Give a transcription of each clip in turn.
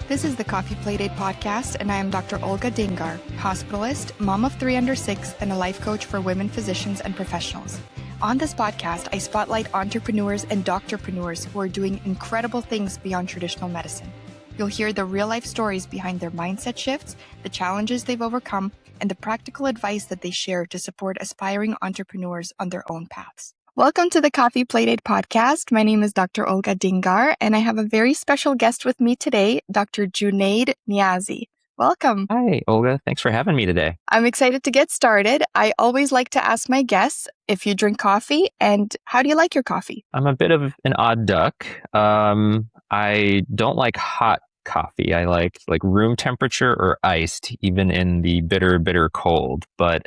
This is the Coffee Playdate podcast, and I am Dr. Olga Dingar, hospitalist, mom of 3 under 6, and a life coach for women physicians and professionals. On this podcast, I spotlight entrepreneurs and doctorpreneurs who are doing incredible things beyond traditional medicine. You'll hear the real-life stories behind their mindset shifts, the challenges they've overcome, and the practical advice that they share to support aspiring entrepreneurs on their own paths. Welcome to the Coffee Playdate podcast. My name is Dr. Olga Dingar, and I have a very special guest with me today, Dr. Junaid Niazi. Welcome. Hi, Olga. Thanks for having me today. I'm excited to get started. I always like to ask my guests if you drink coffee, and how do you like your coffee? I'm a bit of an odd duck. I don't like hot coffee. I like room temperature or iced, even in the bitter, bitter cold. But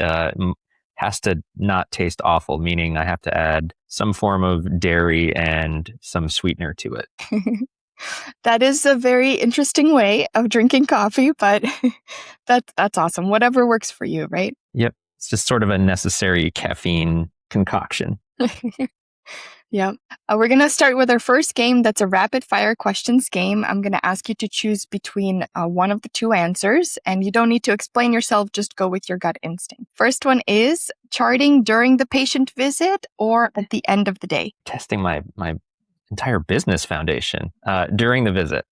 has to not taste awful, meaning I have to add some form of dairy and some sweetener to it. That is a very interesting way of drinking coffee, but that's awesome. Whatever works for you, right? Yep. It's just sort of a necessary caffeine concoction. Yeah. We're going to start with our first game. That's a rapid fire questions game. I'm going to ask you to choose between one of the two answers, and you don't need to explain yourself. Just go with your gut instinct. First one is charting during the patient visit or at the end of the day? Testing my entire business foundation during the visit.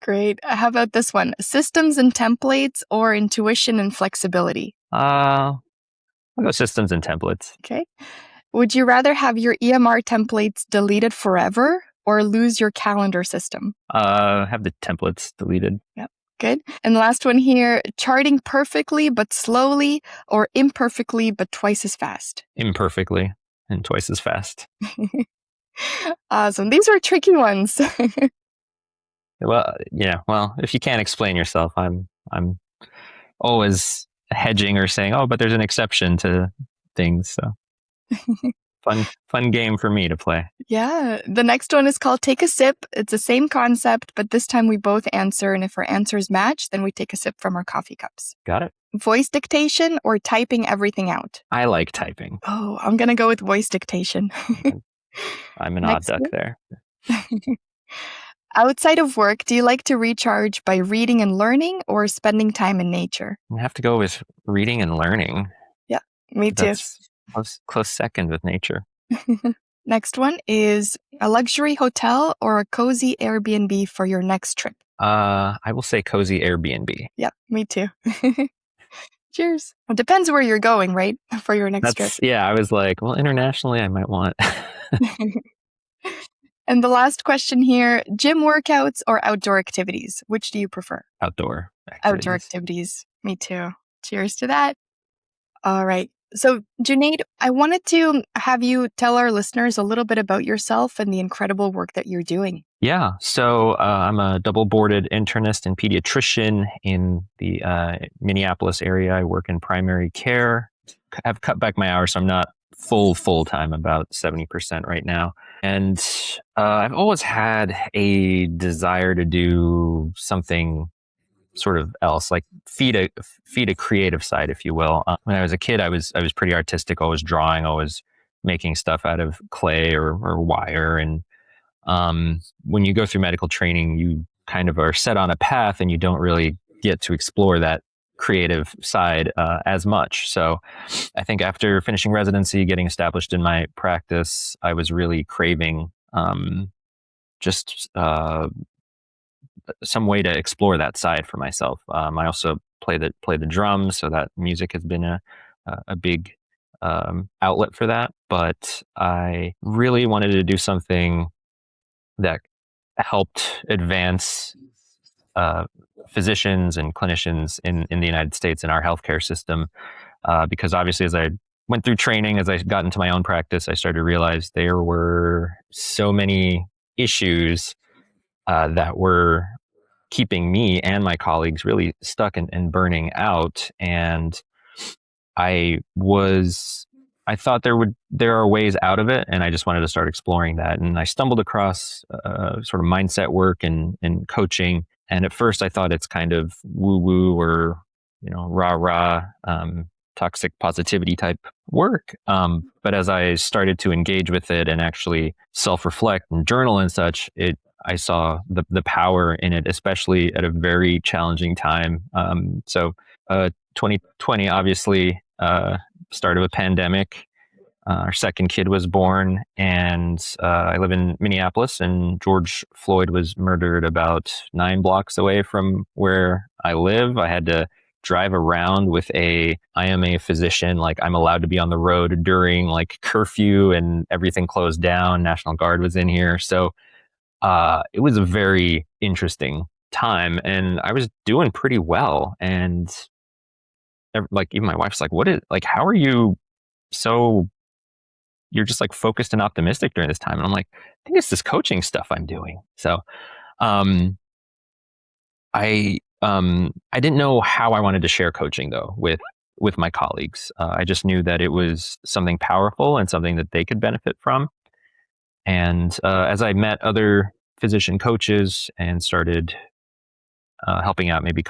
Great. How about this one? Systems and templates or intuition and flexibility? I'll go systems and templates. Okay. Would you rather have your EMR templates deleted forever or lose your calendar system? Have the templates deleted. Yep. Good. And the last one here, charting perfectly but slowly or imperfectly but twice as fast? Imperfectly and twice as fast. Awesome. These are tricky ones. Well, if you can't explain yourself, I'm always hedging or saying, oh, but there's an exception to things. So fun game for me to play. Yeah. The next one is called Take a Sip. It's the same concept, but this time we both answer. And if our answers match, then we take a sip from our coffee cups. Got it. Voice dictation or typing everything out? I like typing. Oh, I'm going to go with voice dictation. I'm an odd duck there. Outside of work, do you like to recharge by reading and learning or spending time in nature? I have to go with reading and learning. Yeah, me too. That's close second with nature. Next one is a luxury hotel or a cozy Airbnb for your next trip? I will say cozy Airbnb. Yeah, me too. Cheers. It depends where you're going, right? For your next trip. Yeah, I was like, well, internationally, I might want. And the last question here, gym workouts or outdoor activities? Which do you prefer? Outdoor activities. Outdoor activities. Me too. Cheers to that. All right. So, Junaid, I wanted to have you tell our listeners a little bit about yourself and the incredible work that you're doing. Yeah. So I'm a double-boarded internist and pediatrician in the Minneapolis area. I work in primary care. I've cut back my hours, so I'm not full-time, about 70% right now. And I've always had a desire to do something sort of else, like feed a creative side, if you will. When I was a kid, I was pretty artistic, always drawing, always making stuff out of clay or wire. And when you go through medical training, you kind of are set on a path and you don't really get to explore that creative side as much. So I think after finishing residency, getting established in my practice, I was really craving some way to explore that side for myself. I also play the drums, so that music has been a big outlet for that. But I really wanted to do something that helped advance physicians and clinicians in the United States in our healthcare system, because obviously as I went through training, as I got into my own practice, I started to realize there were so many issues that were keeping me and my colleagues really stuck and burning out. And I thought there are ways out of it, and I just wanted to start exploring that. And I stumbled across sort of mindset work and coaching. And at first I thought it's kind of woo-woo or, rah-rah, toxic positivity type work. But as I started to engage with it and actually self-reflect and journal and such, I saw the power in it, especially at a very challenging time. 2020 obviously started with pandemic. Our second kid was born, and I live in Minneapolis, and George Floyd was murdered about 9 blocks away from where I live. I had to drive around with I am a physician, like I'm allowed to be on the road during like curfew and everything closed down. National Guard was in here. So it was a very interesting time, and I was doing pretty well. And like even my wife's like, how are you so you're just like focused and optimistic during this time? And I'm like, I think it's this coaching stuff I'm doing. So, I didn't know how I wanted to share coaching though with my colleagues. I just knew that it was something powerful and something that they could benefit from. And as I met other physician coaches and started helping out, maybe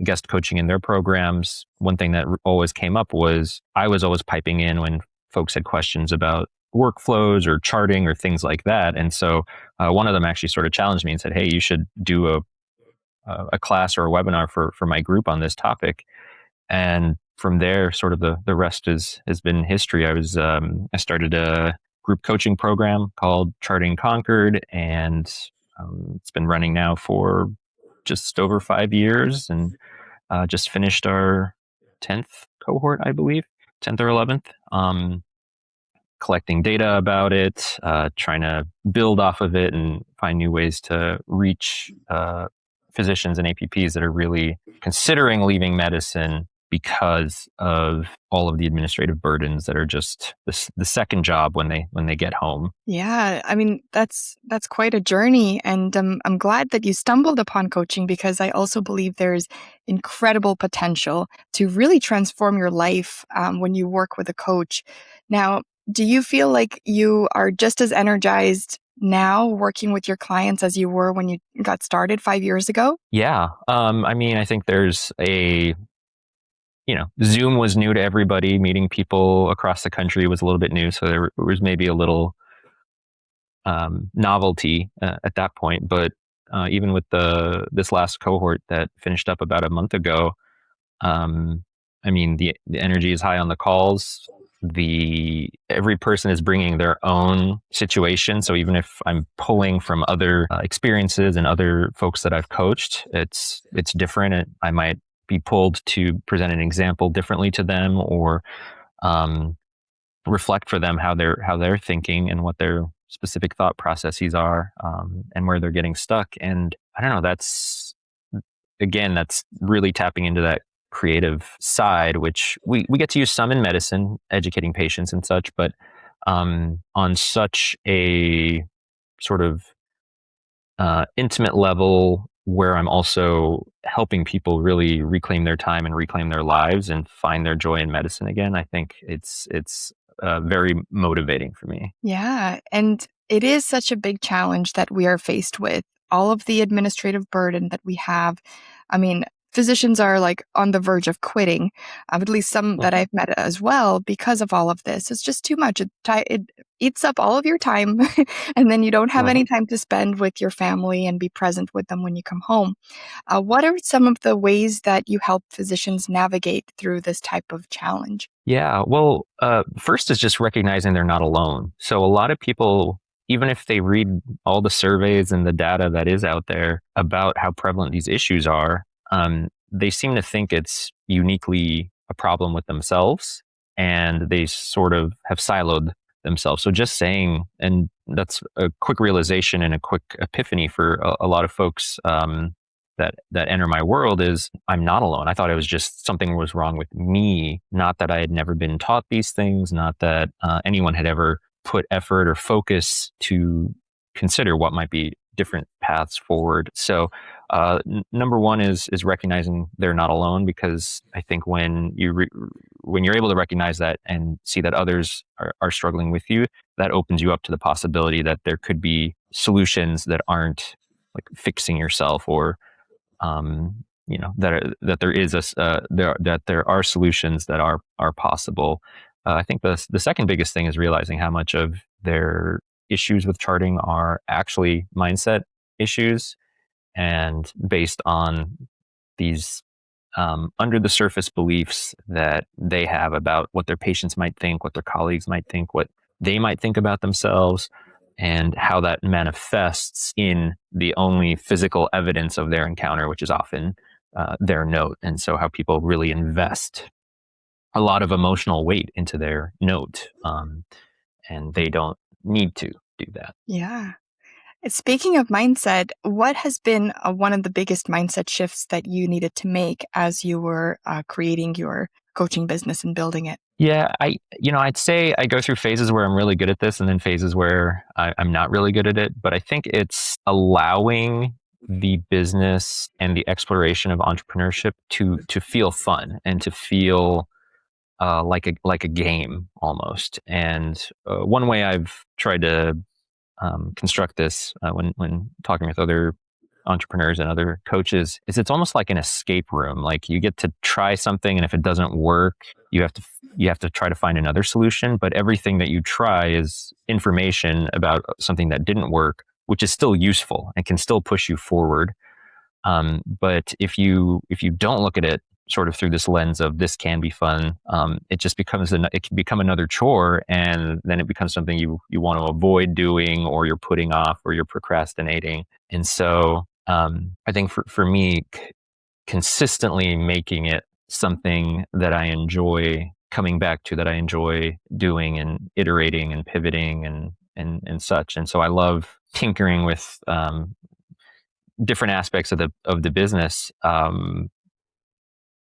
guest coaching in their programs, one thing that always came up was I was always piping in when folks had questions about workflows or charting or things like that. And so one of them actually sort of challenged me and said, hey, you should do a class or a webinar for my group on this topic. And from there, sort of the rest has been history. I started a group coaching program called Charting Conquered, and it's been running now for just over 5 years, and just finished our 10th cohort, I believe, 10th or 11th. Collecting data about it, trying to build off of it and find new ways to reach physicians and APPs that are really considering leaving medicine because of all of the administrative burdens that are just the second job when they get home. Yeah, I mean, that's quite a journey. And I'm glad that you stumbled upon coaching, because I also believe there's incredible potential to really transform your life when you work with a coach. Now, do you feel like you are just as energized now working with your clients as you were when you got started 5 years ago? Yeah. I mean, I think there's Zoom was new to everybody. Meeting people across the country was a little bit new. So there was maybe a little novelty at that point. But even with this last cohort that finished up about a month ago, I mean, the energy is high on the calls. Every person is bringing their own situation. So even if I'm pulling from other experiences and other folks that I've coached, it's different. I might be pulled to present an example differently to them, or reflect for them how they're thinking and what their specific thought processes are, and where they're getting stuck. And I don't know, that's really tapping into that creative side, which we get to use some in medicine, educating patients and such, but on such a sort of intimate level, where I'm also helping people really reclaim their time and reclaim their lives and find their joy in medicine again. I think it's very motivating for me. Yeah, and it is such a big challenge that we are faced with. All of the administrative burden that we have. I mean, physicians are like on the verge of quitting, at least some that I've met as well, because of all of this. It's just too much. It eats up all of your time, and then you don't have any time to spend with your family and be present with them when you come home. What are some of the ways that you help physicians navigate through this type of challenge? Yeah, well, first is just recognizing they're not alone. So a lot of people, even if they read all the surveys and the data that is out there about how prevalent these issues are, they seem to think it's uniquely a problem with themselves, and they sort of have siloed themselves. So just saying, and that's a quick realization and a quick epiphany for a lot of folks that enter my world, is I'm not alone. I thought it was just something was wrong with me, not that I had never been taught these things, not that anyone had ever put effort or focus to consider what might be different paths forward. So number one is recognizing they're not alone, because I think when you're able to recognize that and see that others are struggling with you, that opens you up to the possibility that there could be solutions that aren't like fixing yourself, or that there are solutions that are possible. I think the second biggest thing is realizing how much of their issues with charting are actually mindset issues, and based on these under the surface beliefs that they have about what their patients might think, what their colleagues might think, what they might think about themselves, and how that manifests in the only physical evidence of their encounter, which is often their note. And so how people really invest a lot of emotional weight into their note, and they don't need to do that. Yeah. Speaking of mindset, what has been one of the biggest mindset shifts that you needed to make as you were creating your coaching business and building it? Yeah, I'd say I go through phases where I'm really good at this and then phases where I'm not really good at it. But I think it's allowing the business and the exploration of entrepreneurship to feel fun and to feel like a game almost. And one way I've tried to construct this when talking with other entrepreneurs and other coaches is it's almost like an escape room. Like you get to try something, and if it doesn't work, you have to try to find another solution. But everything that you try is information about something that didn't work, which is still useful and can still push you forward. But if you don't look at it sort of through this lens of this can be fun, it just becomes it can become another chore, and then it becomes something you want to avoid doing, or you're putting off, or you're procrastinating. And so I think for me, consistently making it something that I enjoy coming back to, that I enjoy doing and iterating and pivoting and such. And so I love tinkering with different aspects of the business,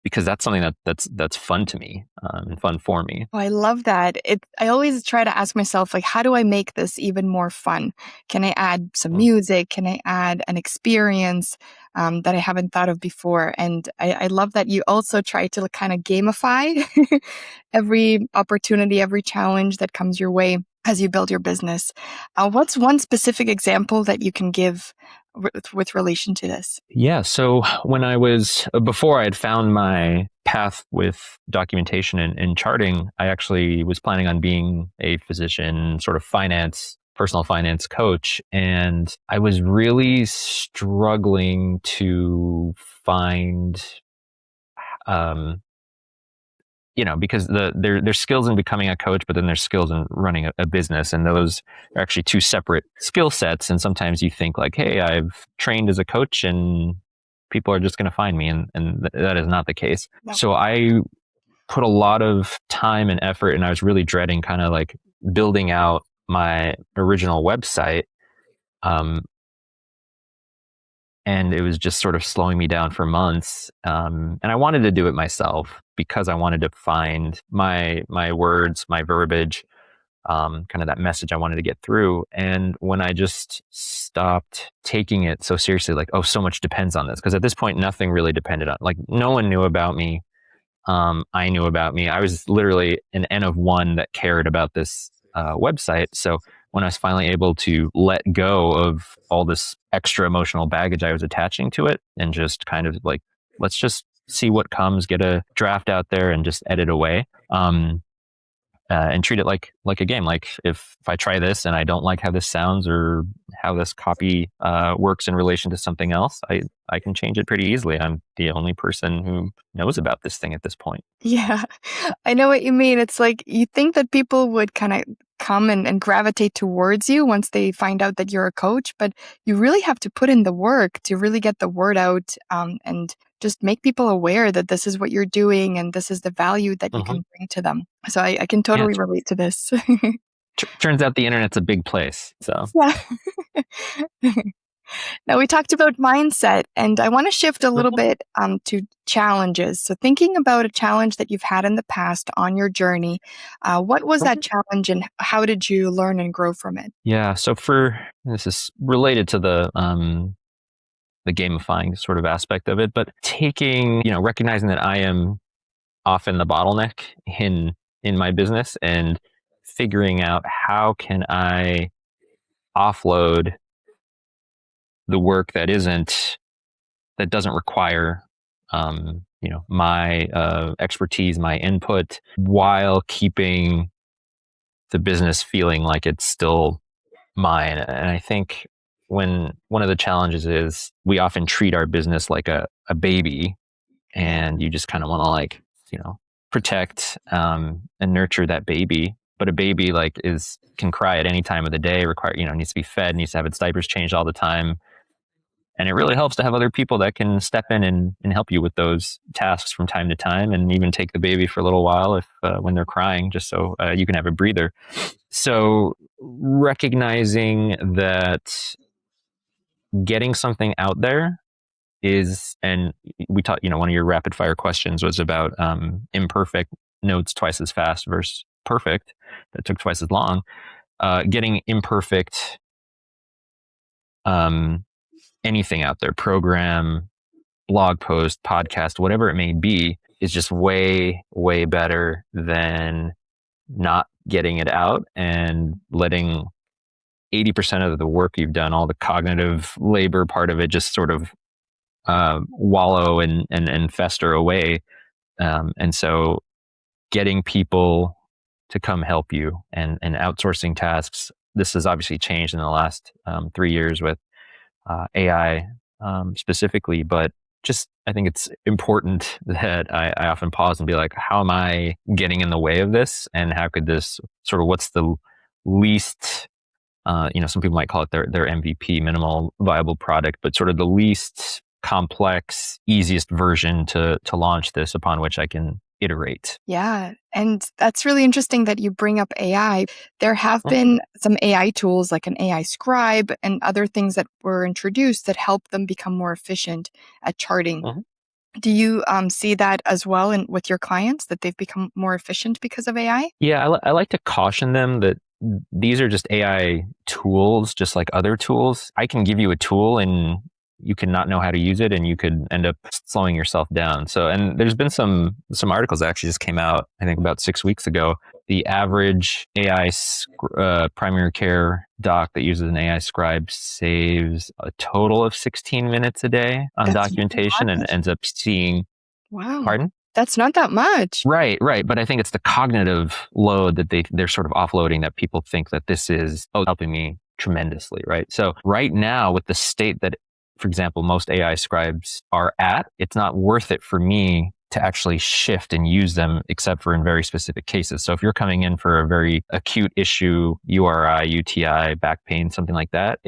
because that's something that's fun to me, and fun for me. Oh, I love that. I always try to ask myself, like, how do I make this even more fun? Can I add some music? Can I add an experience that I haven't thought of before? And I love that you also try to kind of gamify every opportunity, every challenge that comes your way as you build your business. What's one specific example that you can give with relation to this? Yeah. So before I had found my path with documentation and charting, I actually was planning on being a physician, sort of personal finance coach. And I was really struggling to find, because there's skills in becoming a coach, but then there's skills in running a business, and those are actually two separate skill sets. And sometimes you think like, hey, I've trained as a coach and people are just going to find me, and that is not the case. No. So I put a lot of time and effort, and I was really dreading kind of like building out my original website. And it was just sort of slowing me down for months. And I wanted to do it myself because I wanted to find my words, my verbiage, kind of that message I wanted to get through. And when I just stopped taking it so seriously, like, oh, so much depends on this. Because at this point, nothing really depended on, like, no one knew about me. I knew about me. I was literally an N of one that cared about this website. So when I was finally able to let go of all this extra emotional baggage I was attaching to it, and just kind of like, let's just see what comes, get a draft out there and just edit away, and treat it like a game. Like if I try this and I don't like how this sounds or how this copy works in relation to something else, I can change it pretty easily. I'm the only person who knows about this thing at this point. Yeah, I know what you mean. It's like you think that people would kind of come and gravitate towards you once they find out that you're a coach, but you really have to put in the work to really get the word out, and just make people aware that this is what you're doing and this is the value that you can bring to them. So I can totally relate to this. Turns out the internet's a big place. So yeah. Now, we talked about mindset, and I want to shift a little bit to challenges. So thinking about a challenge that you've had in the past on your journey, what was that challenge and how did you learn and grow from it? Yeah. So this is related to the gamifying sort of aspect of it, but recognizing that I am often the bottleneck in my business, and figuring out how can I offload the work that doesn't require my expertise, my input, while keeping the business feeling like it's still mine. And I think when one of the challenges is we often treat our business like a baby, and you just kind of want to like, protect and nurture that baby. But a baby can cry at any time of the day, needs to be fed, needs to have its diapers changed all the time. And it really helps to have other people that can step in and help you with those tasks from time to time, and even take the baby for a little while if when they're crying, just so you can have a breather. So recognizing that getting something out there and we taught, one of your rapid fire questions was about imperfect notes twice as fast versus perfect that took twice as long. Getting imperfect anything out there, program, blog post, podcast, whatever it may be, is just way, way better than not getting it out and letting 80% of the work you've done, all the cognitive labor part of it, just sort of wallow and fester away. And so getting people to come help you and outsourcing tasks. This has obviously changed in the last 3 years with AI specifically, but just I think it's important that I often pause and be like, how am I getting in the way of this? And how could this what's the least, some people might call it their MVP, minimal viable product, but sort of the least complex, easiest version to launch this upon which I can iterate. Yeah. And that's really interesting that you bring up AI. There have been some AI tools like an AI scribe and other things that were introduced that help them become more efficient at charting. Do you see that as well with your clients, that they've become more efficient because of AI? Yeah, I like to caution them that these are just AI tools, just like other tools. I can give you a tool and you can not know how to use it, and you could end up slowing yourself down. So, and there's been some articles that actually just came out, I think about 6 weeks ago. The average AI primary care doc that uses an AI scribe saves a total of 16 minutes a day on documentation and ends up seeing. Wow. Pardon? That's not that much. Right. But I think it's the cognitive load that they're sort of offloading, that people think that this is helping me tremendously, right? So right now, with the state that, for example, most AI scribes are at, it's not worth it for me to actually shift and use them except for in very specific cases. So if you're coming in for a very acute issue, URI, UTI, back pain, something like that,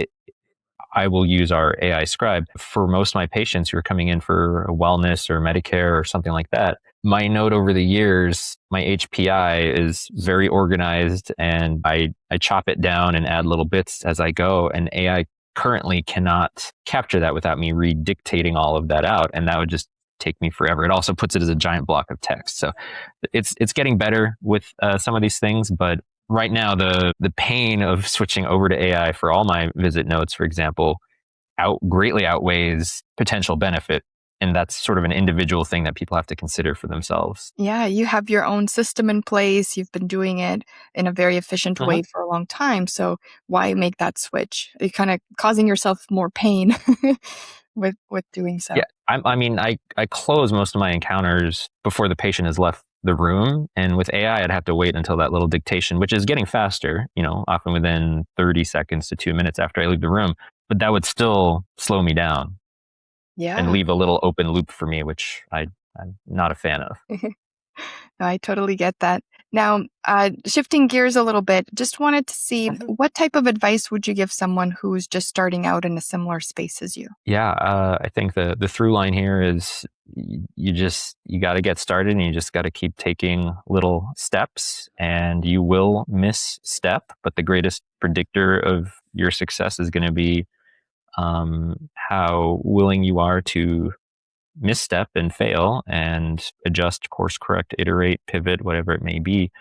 I will use our AI scribe. For most of my patients who are coming in for wellness or Medicare or something like that, my note over the years, my HPI is very organized, and I chop it down and add little bits as I go, and AI currently cannot capture that without me redictating all of that out, and that would just take me forever. It also puts it as a giant block of text. So it's getting better with some of these things, but right now the pain of switching over to AI for all my visit notes, for example, greatly outweighs potential benefit. And that's sort of an individual thing that people have to consider for themselves. Yeah, you have your own system in place. You've been doing it in a very efficient way for a long time. So why make that switch? You're kind of causing yourself more pain with doing so. Yeah, I close most of my encounters before the patient has left the room. And with AI, I'd have to wait until that little dictation, which is getting faster, often within 30 seconds to 2 minutes after I leave the room. But that would still slow me down. Yeah. And leave a little open loop for me, which I'm not a fan of. No, I totally get that. Now, shifting gears a little bit, just wanted to see what type of advice would you give someone who's just starting out in a similar space as you? Yeah, I think the through line here is you got to get started, and you just got to keep taking little steps, and you will misstep, but the greatest predictor of your success is going to be how willing you are to misstep and fail and adjust, course correct, iterate, pivot, whatever it may be.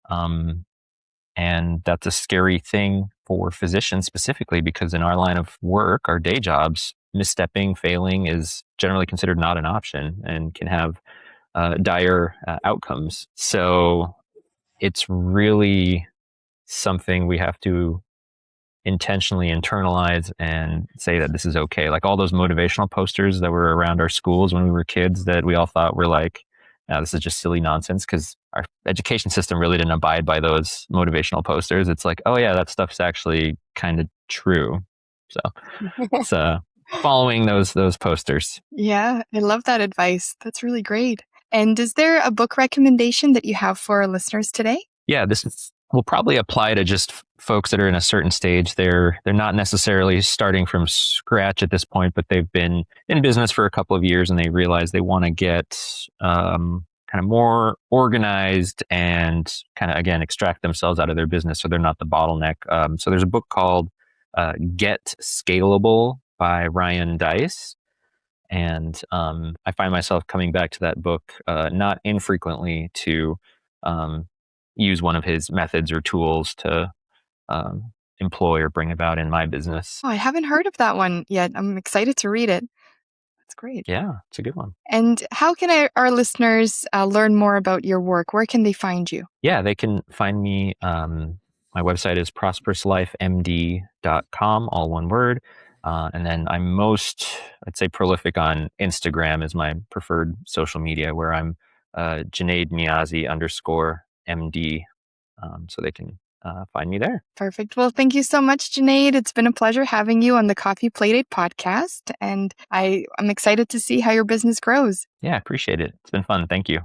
And that's a scary thing for physicians specifically, because in our line of work, our day jobs, misstepping, failing is generally considered not an option and can have dire outcomes. So it's really something we have to intentionally internalize and say that this is okay. Like all those motivational posters that were around our schools when we were kids that we all thought were like, this is just silly nonsense, because our education system really didn't abide by those motivational posters. It's like, oh yeah, that stuff's actually kind of true. So it's following those posters. Yeah, I love that advice. That's really great. And is there a book recommendation that you have for our listeners today? Yeah, will probably apply to just folks that are in a certain stage. They're not necessarily starting from scratch at this point, but they've been in business for a couple of years and they realize they want to get kind of more organized and kind of, again, extract themselves out of their business so they're not the bottleneck. So there's a book called Get Scalable by Ryan Deiss. And I find myself coming back to that book not infrequently to use one of his methods or tools to employ or bring about in my business. Oh, I haven't heard of that one yet. I'm excited to read it. That's great. Yeah, it's a good one. And how can our listeners learn more about your work? Where can they find you? Yeah, they can find me. My website is prosperouslifemd.com, all one word. And then I'm most, I'd say, prolific on Instagram is my preferred social media, where I'm Junaid Niazi _MD. So they can find me there. Perfect. Well, thank you so much, Junaid. It's been a pleasure having you on the Coffee Playdate podcast. And I'm excited to see how your business grows. Yeah, I appreciate it. It's been fun. Thank you.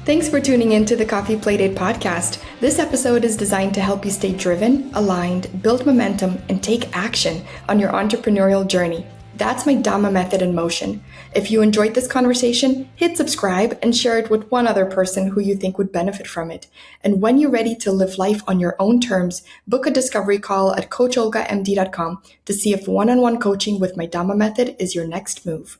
Thanks for tuning in to the Coffee Playdate podcast. This episode is designed to help you stay driven, aligned, build momentum, and take action on your entrepreneurial journey. That's my Dhamma method in motion. If you enjoyed this conversation, hit subscribe and share it with one other person who you think would benefit from it. And when you're ready to live life on your own terms, book a discovery call at coacholgamd.com to see if one-on-one coaching with my Dhamma method is your next move.